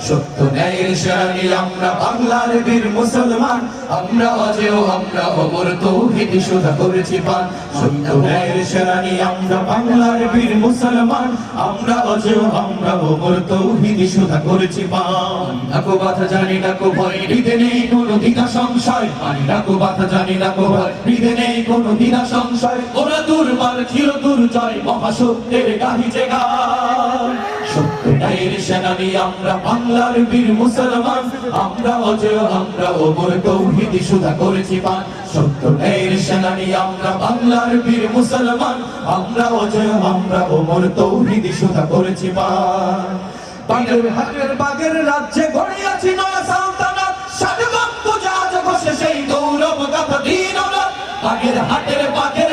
সত্য ন্যায়ের সেনানি আমরা বাংলার বীর মুসলমান, আমরা অজেয় আমরা অমর তৌহিদ সুধা করেছি পান। সত্য ন্যায়ের সেনানি আমরা বাংলার বীর মুসলমান, আমরা অজেয় আমরা অমর তৌহিদ সুধা করেছি পান। নাকো বাধা জানি না কো ভয়, হৃদে নেই কোনো দ্বিধা সংশয়, মানি না কো বাধা জানি না কো ভয়, হৃদে নেই কোনো দ্বিধা সংশয়। ওরা দুর্বার চির দুর্জয় মহাসত্যের গাহিছে গান। সত্য ন্যায়ের সেনানি আমরা বাংলার বীর মুসলমান, আমরা অজেয় আমরা অমর তৌহিদ সুধা করেছি পান। সত্য ন্যায়ের সেনানি আমরা বাংলার বীর মুসলমান, আমরা অজেয় আমরা অমর তৌহিদ সুধা করেছি পান। বাগের হাটের বাগের রাজ্যে গড়িয়াছি নয়া সালতানাত, ষাটগম্বুজ আজ বসে সেই গৌরব গাথা দীননাথ। বাগের হাটের বাগের